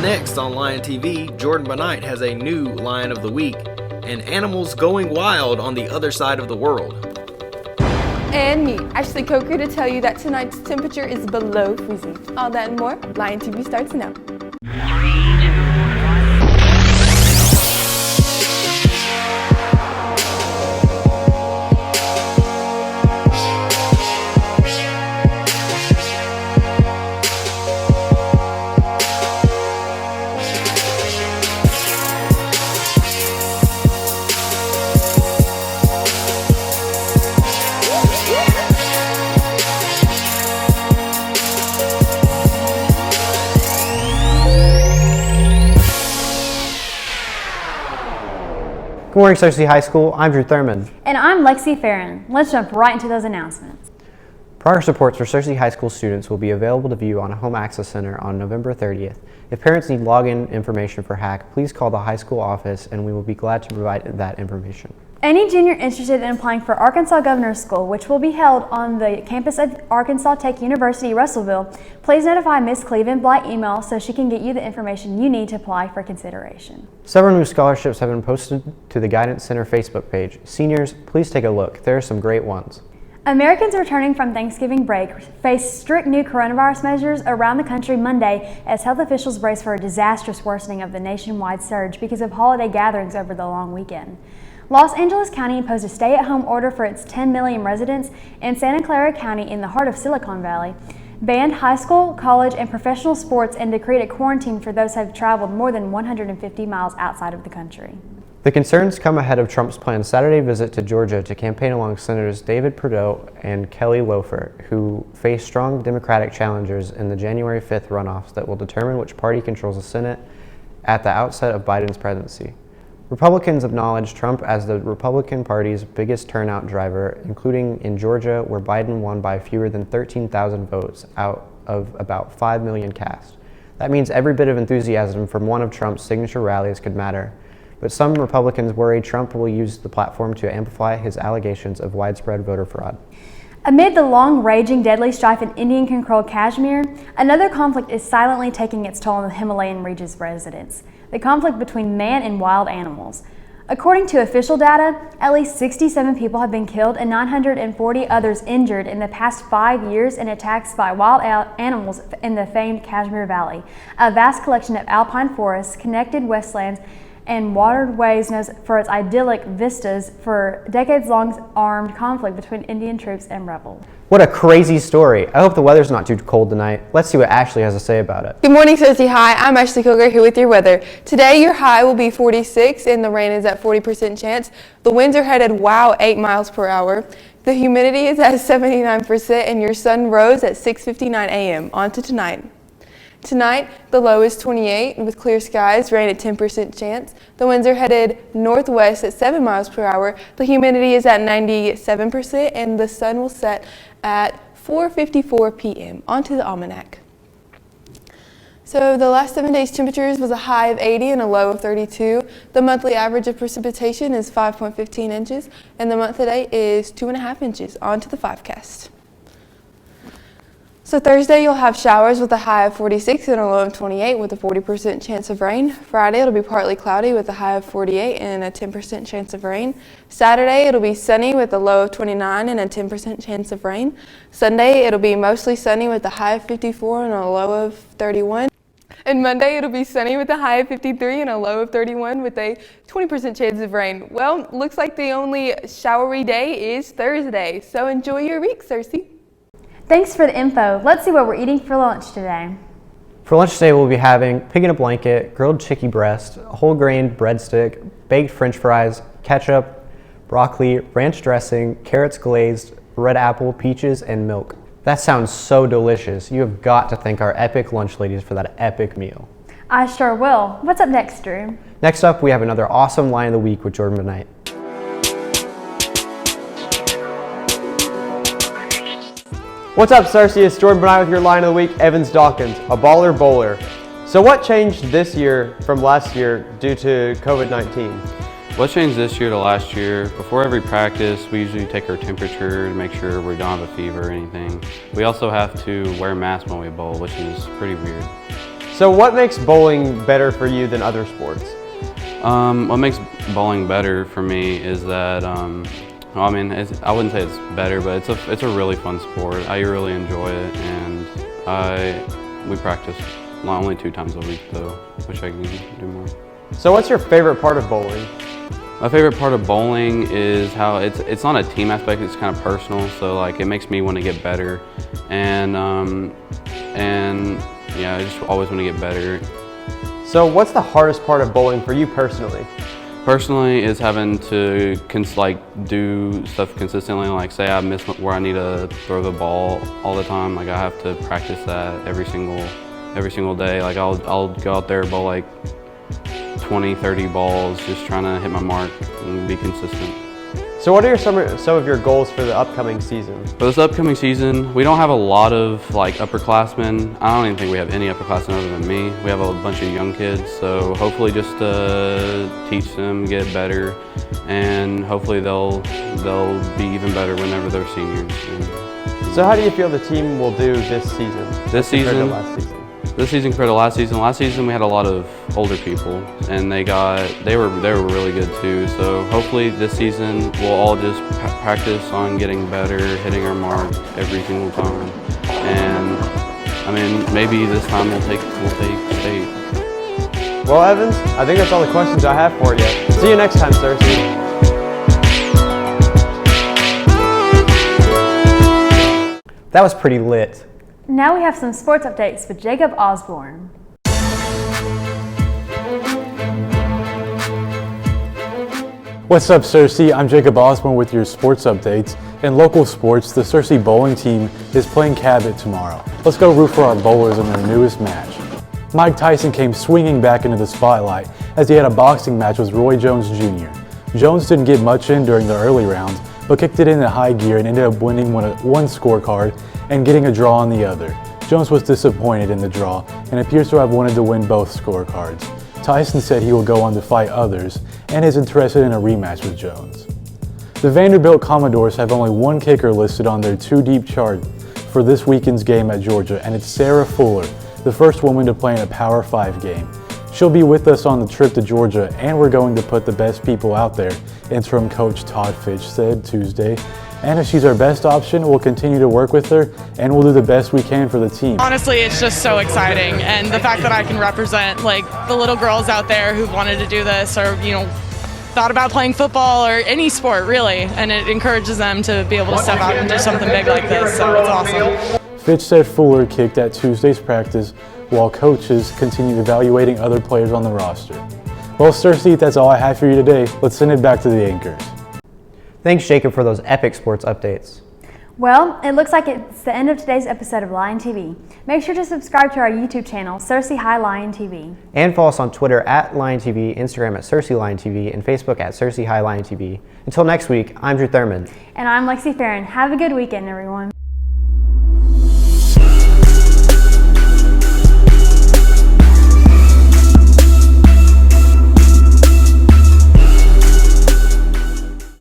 next on Lion TV, Jordan Benight has a new Lion of the Week and animals going wild on the other side of the world. And me, Ashley Coker, to tell you that tonight's temperature is below freezing. All that and more, Lion TV starts now. Good morning, Cersei High School. I'm Drew Thurman. And I'm Lexi Farron. Let's jump right into those announcements. Progress reports for Cersei High School students will be available to view on a Home Access Center on November 30th. If parents need login information for HACC, please call the high school office and we will be glad to provide that information. Any junior interested in applying for Arkansas Governor's School, which will be held on the campus of Arkansas Tech University, Russellville, please notify Ms. Cleveland by email so she can get you the information you need to apply for consideration. Several new scholarships have been posted to the Guidance Center Facebook page. Seniors, please take a look. There are some great ones. Americans returning from Thanksgiving break face strict new coronavirus measures around the country Monday as health officials brace for a disastrous worsening of the nationwide surge because of holiday gatherings over the long weekend. Los Angeles County imposed a stay-at-home order for its 10 million residents, and Santa Clara County, in the heart of Silicon Valley, banned high school, college, and professional sports and decreed a quarantine for those who have traveled more than 150 miles outside of the country. The concerns come ahead of Trump's planned Saturday visit to Georgia to campaign along Senators David Perdue and Kelly Loeffler, who face strong Democratic challengers in the January 5th runoffs that will determine which party controls the Senate at the outset of Biden's presidency. Republicans acknowledge Trump as the Republican Party's biggest turnout driver, including in Georgia, where Biden won by fewer than 13,000 votes out of about 5 million cast. That means every bit of enthusiasm from one of Trump's signature rallies could matter. But some Republicans worry Trump will use the platform to amplify his allegations of widespread voter fraud. Amid the long-raging deadly strife in Indian-controlled Kashmir, another conflict is silently taking its toll on the Himalayan region's residents: the conflict between man and wild animals. According to official data, at least 67 people have been killed and 940 others injured in the past 5 years in attacks by wild animals in the famed Kashmir Valley, a vast collection of alpine forests, connected wastelands, and waterways known for its idyllic vistas for decades-long armed conflict between Indian troops and rebels. What a crazy story. I hope the weather's not too cold tonight. Let's see what Ashley has to say about it. Good morning, Cersei High. I'm Ashley Coker here with your weather. Today, your high will be 46 and the rain is at 40% chance. The winds are headed 8 miles per hour. The humidity is at 79% and your sun rose at 6:59 a.m. On to tonight. Tonight, the low is 28 with clear skies, rain at 10% chance. The winds are headed northwest at 7 miles per hour. The humidity is at 97% and the sun will set at 4:54 p.m. Onto the almanac. So the last 7 days' temperatures was a high of 80 and a low of 32. The monthly average of precipitation is 5.15 inches and the month to date is 2.5 inches. On to the 5cast. So Thursday you'll have showers with a high of 46 and a low of 28 with a 40% chance of rain. Friday it'll be partly cloudy with a high of 48 and a 10% chance of rain. Saturday it'll be sunny with a low of 29 and a 10% chance of rain. Sunday it'll be mostly sunny with a high of 54 and a low of 31. And Monday it'll be sunny with a high of 53 and a low of 31 with a 20% chance of rain. Well, looks like the only showery day is Thursday. So enjoy your week, Cersei. Thanks for the info. Let's see what we're eating for lunch today. For lunch today, we'll be having pig in a blanket, grilled chicky breast, whole grain breadstick, baked french fries, ketchup, broccoli, ranch dressing, carrots glazed, red apple, peaches, and milk. That sounds so delicious. You have got to thank our epic lunch ladies for that epic meal. I sure will. What's up next, Drew? Next up, we have another awesome line of the week with Jordan Benight. What's up, Cersei? It's Jordan Benight with your line of the week, Evans Dawkins, a baller bowler. So what changed this year from last year due to COVID-19? What changed this year to last year? Before every practice, we usually take our temperature to make sure we don't have a fever or anything. We also have to wear masks when we bowl, which is pretty weird. So what makes bowling better for you than other sports? What makes bowling better for me is that, well, I mean, I wouldn't say it's better, but it's a really fun sport. I really enjoy it, and we practice only 2 times a week though. Wish I could do more. So what's your favorite part of bowling? My favorite part of bowling is how it's not a team aspect, it's kind of personal, so like it makes me want to get better, and yeah, I just always want to get better. So what's the hardest part of bowling for you personally? Personally, is having to do stuff consistently. Like say I miss where I need to throw the ball all the time. Like I have to practice that every single day. Like I'll go out there bowl like 20, 30 balls, just trying to hit my mark and be consistent. So what are some of your goals for the upcoming season? For this upcoming season, we don't have a lot of like upperclassmen. I don't even think we have any upperclassmen other than me. We have a bunch of young kids, so hopefully just teach them, get better, and hopefully they'll be even better whenever they're seniors. So how do you feel the team will do this season? This season, compared to last season? This season compared to last season. Last season we had a lot of older people, and they were really good too. So hopefully this season we'll all just practice on getting better, hitting our mark every single time, and I mean maybe this time we'll take state. Well, Evans, I think that's all the questions I have for you. See you next time, Cersei. That was pretty lit. Now we have some sports updates with Jacob Osborne. What's up, Cersei? I'm Jacob Osborne with your sports updates. In local sports, the Cersei bowling team is playing Cabot tomorrow. Let's go root for our bowlers in their newest match. Mike Tyson came swinging back into the spotlight as he had a boxing match with Roy Jones Jr. Jones didn't get much in during the early rounds, but kicked it into high gear and ended up winning one scorecard and getting a draw on the other. Jones was disappointed in the draw and appears to have wanted to win both scorecards. Tyson said he will go on to fight others and is interested in a rematch with Jones. The Vanderbilt Commodores have only one kicker listed on their 2-deep chart for this weekend's game at Georgia, and it's Sarah Fuller, the first woman to play in a Power 5 game. She'll be with us on the trip to Georgia, and we're going to put the best people out there, interim coach Todd Fitch said Tuesday. And if she's our best option, we'll continue to work with her, and we'll do the best we can for the team. Honestly, it's just so exciting, and the fact that I can represent like the little girls out there who wanted to do this, or thought about playing football or any sport really, and it encourages them to be able to step out and do something big like this. So it's awesome. Fitch said Fuller kicked at Tuesday's practice, while coaches continue evaluating other players on the roster. Well, Cersei, that's all I have for you today. Let's send it back to the anchors. Thanks, Jacob, for those epic sports updates. Well, it looks like it's the end of today's episode of Lion TV. Make sure to subscribe to our YouTube channel, Cersei High Lion TV. And follow us on Twitter at Lion TV, Instagram at Cersei Lion TV, and Facebook at Cersei High Lion TV. Until next week, I'm Drew Thurman. And I'm Lexi Farron. Have a good weekend, everyone.